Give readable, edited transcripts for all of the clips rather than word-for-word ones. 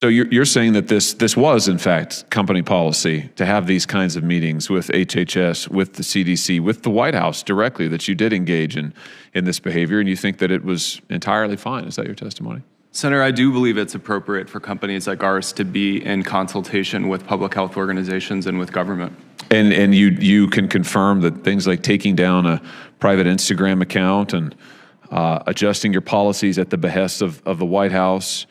So you're saying that this was, in fact, company policy to have these kinds of meetings with HHS, with the CDC, with the White House directly, that you did engage in this behavior, and you think that it was entirely fine. Is that your testimony? Senator, I do believe it's appropriate for companies like ours to be in consultation with public health organizations and with government. And you can confirm that things like taking down a private Instagram account and adjusting your policies at the behest of the White House,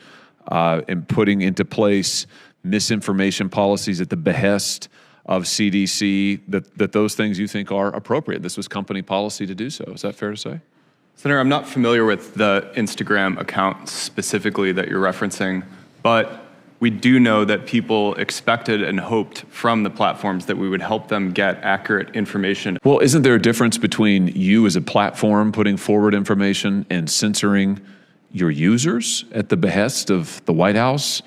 and putting into place misinformation policies at the behest of CDC, that those things you think are appropriate. This was company policy to do so. Is that fair to say? Senator, I'm not familiar with the Instagram account specifically that you're referencing, but we do know that people expected and hoped from the platforms that we would help them get accurate information. Well, isn't there a difference between you as a platform putting forward information and censoring your users at the behest of the White House,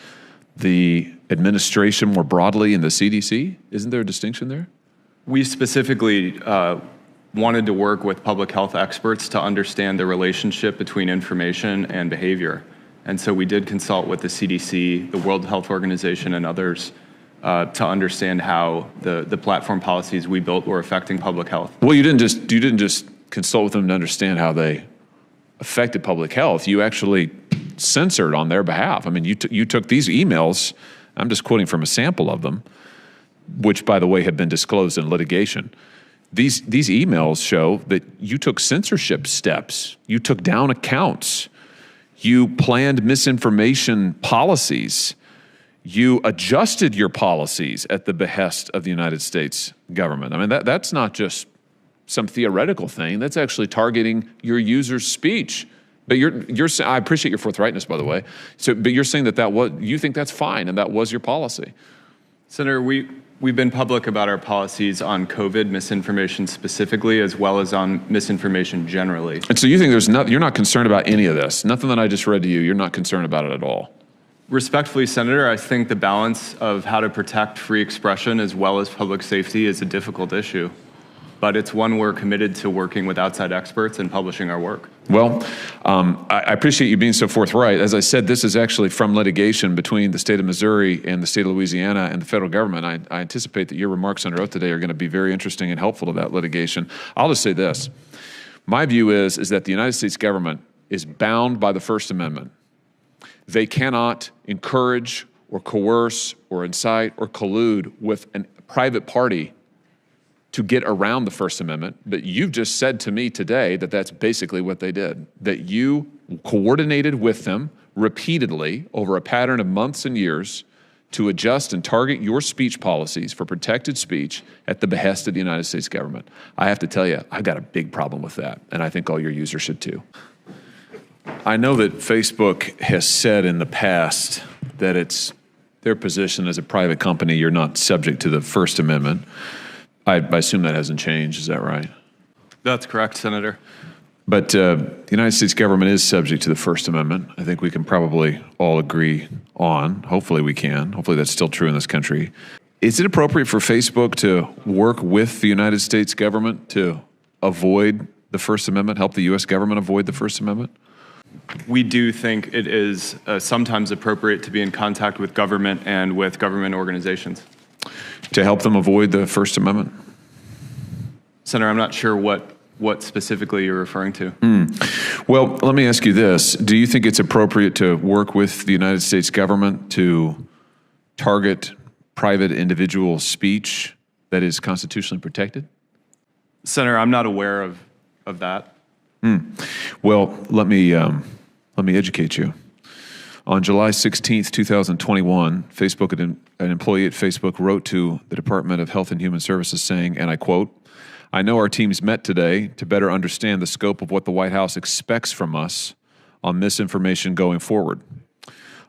the administration more broadly, and the CDC? Isn't there a distinction there? We specifically wanted to work with public health experts to understand the relationship between information and behavior. And so we did consult with the CDC, the World Health Organization, and others to understand how the platform policies we built were affecting public health. Well, you didn't just consult with them to understand how they affected public health. You actually censored on their behalf. I mean, you took these emails, I'm just quoting from a sample of them, which, by the way, have been disclosed in litigation. These emails show that you took censorship steps. You took down accounts. You planned misinformation policies. You adjusted your policies at the behest of the United States government. I mean, that's not just some theoretical thing. That's actually targeting your users' speech. But I appreciate your forthrightness, by the way. But you're saying you think that's fine, and that was your policy. Senator, we've been public about our policies on COVID misinformation specifically, as well as on misinformation generally. And so you think you're not concerned about any of this? Nothing that I just read to you, you're not concerned about it at all? Respectfully, Senator, I think the balance of how to protect free expression as well as public safety is a difficult issue. But it's one we're committed to working with outside experts and publishing our work. Well, I appreciate you being so forthright. As I said, this is actually from litigation between the state of Missouri and the state of Louisiana and the federal government. I anticipate that your remarks under oath today are going to be very interesting and helpful to that litigation. I'll just say this. My view is that the United States government is bound by the First Amendment. They cannot encourage or coerce or incite or collude with a private party to get around the First Amendment. But you've just said to me today that that's basically what they did, that you coordinated with them repeatedly over a pattern of months and years to adjust and target your speech policies for protected speech at the behest of the United States government. I have to tell you, I've got a big problem with that, and I think all your users should too. I know that Facebook has said in the past that it's their position as a private company, you're not subject to the First Amendment. I assume that hasn't changed. Is that right? That's correct, Senator. But the United States government is subject to the First Amendment. I think we can probably all agree on. Hopefully we can. Hopefully that's still true in this country. Is it appropriate for Facebook to work with the United States government to avoid the First Amendment, help the U.S. government avoid the First Amendment? We do think it is sometimes appropriate to be in contact with government and with government organizations. To help them avoid the First Amendment? Senator, I'm not sure what specifically you're referring to. Well, let me ask you this. Do you think it's appropriate to work with the United States government to target private individual speech that is constitutionally protected? Senator, I'm not aware of that. Well, let me educate you. On July 16th, 2021, an employee at Facebook wrote to the Department of Health and Human Services saying, and I quote, "I know our teams met today to better understand the scope of what the White House expects from us on misinformation going forward."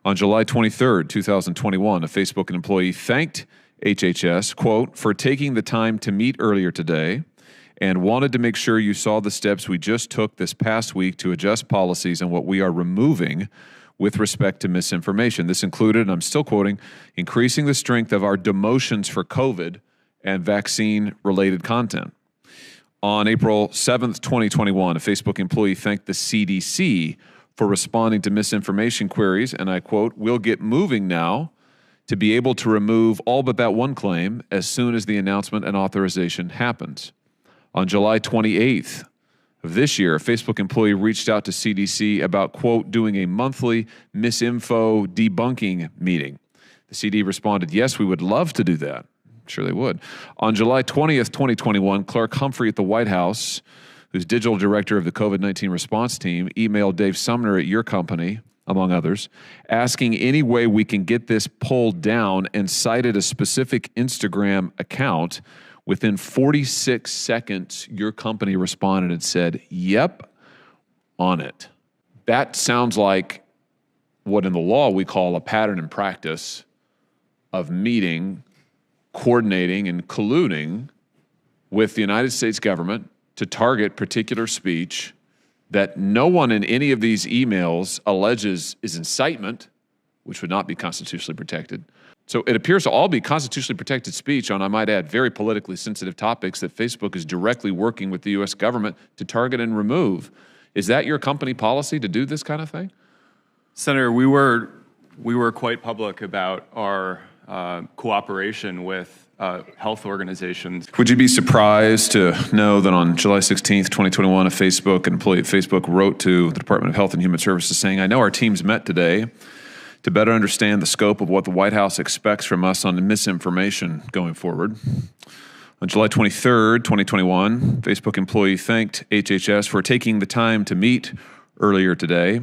On July 23rd, 2021, a Facebook employee thanked HHS, quote, "for taking the time to meet earlier today and wanted to make sure you saw the steps we just took this past week to adjust policies and what we are removing with respect to misinformation. This included," and I'm still quoting, "increasing the strength of our demotions for COVID and vaccine-related content." On April 7th, 2021, a Facebook employee thanked the CDC for responding to misinformation queries, and I quote, "We'll get moving now to be able to remove all but that one claim as soon as the announcement and authorization happens." On July 28th of this year, a Facebook employee reached out to CDC about, quote, "doing a monthly misinfo debunking meeting." The CD responded, "Yes, we would love to do that." I'm sure they would. On July 20th, 2021, Clark Humphrey at the White House, who's digital director of the COVID-19 response team, emailed Dave Sumner at your company, among others, asking any way we can get this pulled down, and cited a specific Instagram account. Within 46 seconds, your company responded and said, "Yep, on it." That sounds like what in the law we call a pattern and practice of meeting, coordinating, and colluding with the United States government to target particular speech that no one in any of these emails alleges is incitement, which would not be constitutionally protected. So it appears to all be constitutionally protected speech on, I might add, very politically sensitive topics that Facebook is directly working with the U.S. government to target and remove. Is that your company policy to do this kind of thing? Senator, we were quite public about our cooperation with health organizations. Would you be surprised to know that on July 16th, 2021, an employee at Facebook wrote to the Department of Health and Human Services saying, "I know our teams met today to better understand the scope of what the White House expects from us on misinformation going forward." On July 23rd, 2021, Facebook employee thanked HHS for taking the time to meet earlier today.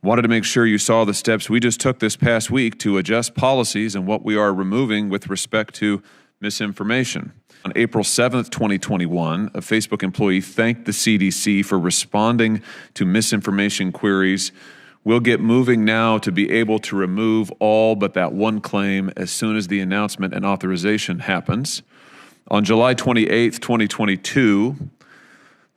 Wanted to make sure you saw the steps we just took this past week to adjust policies and what we are removing with respect to misinformation. On April 7th, 2021, a Facebook employee thanked the CDC for responding to misinformation queries. "We'll get moving now to be able to remove all but that one claim as soon as the announcement and authorization happens." On July 28th, 2022,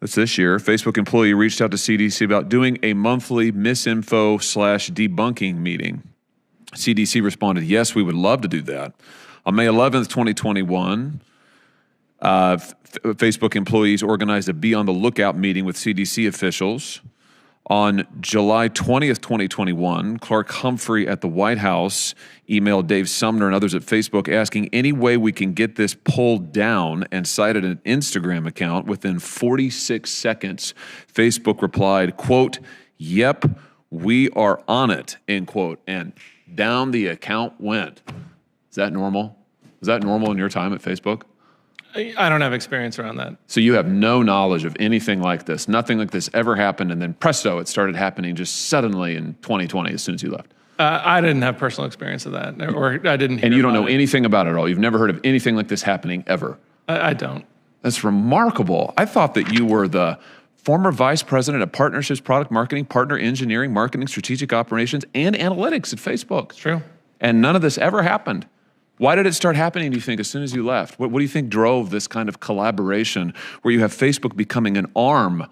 that's this year, a Facebook employee reached out to CDC about doing a monthly misinfo/debunking meeting. CDC responded, "Yes, we would love to do that." On May 11th, 2021, Facebook employees organized a Be on the Lookout meeting with CDC officials. On July 20th, 2021, Clark Humphrey at the White House emailed Dave Sumner and others at Facebook asking any way we can get this pulled down, and cited an Instagram account. Within 46 seconds, Facebook replied, quote, "Yep, we are on it," end quote, and down the account went. Is that normal? Was that normal in your time at Facebook? I don't have experience around that. So you have no knowledge of anything like this? Nothing like this ever happened, and then presto, it started happening just suddenly in 2020 as soon as you left? I didn't have personal experience of that, or I didn't hear. And you don't know anything about it at all? You've never heard of anything like this happening ever? I don't. That's remarkable. I thought that you were the former vice president of partnerships, product marketing, partner engineering, marketing, strategic operations, and analytics at Facebook. It's true. And none of this ever happened. Why did it start happening, do you think, as soon as you left? What do you think drove this kind of collaboration where you have Facebook becoming an arm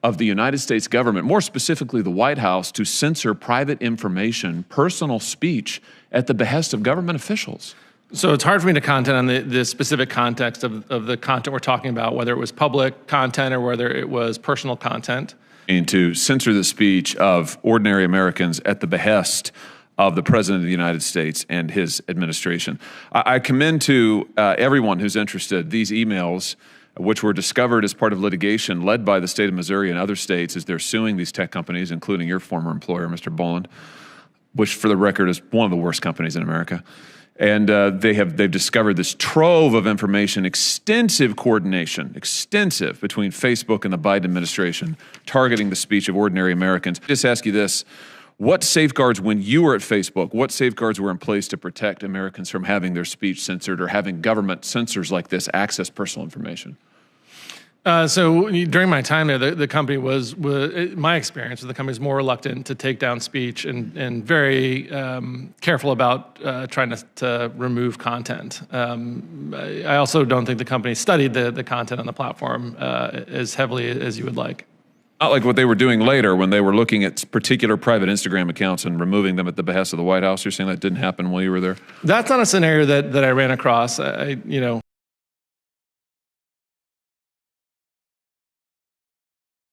of the United States government, more specifically the White House, to censor private information, personal speech at the behest of government officials? So it's hard for me to comment on the specific context of the content we're talking about, whether it was public content or whether it was personal content. And to censor the speech of ordinary Americans at the behest of the President of the United States and his administration. I commend to everyone who's interested these emails, which were discovered as part of litigation led by the state of Missouri and other states as they're suing these tech companies, including your former employer, Mr. Boland, which for the record is one of the worst companies in America. And they've discovered this trove of information, extensive coordination, between Facebook and the Biden administration, targeting the speech of ordinary Americans. Just ask you this. What safeguards, when you were at Facebook, what safeguards were in place to protect Americans from having their speech censored or having government censors like this access personal information? So during my time there, the company was my experience with the company was more reluctant to take down speech and very careful about trying to remove content. I also don't think the company studied the content on the platform as heavily as you would like. Not like what they were doing later when they were looking at particular private Instagram accounts and removing them at the behest of the White House. You're saying that didn't happen while you were there? That's not a scenario that I ran across. I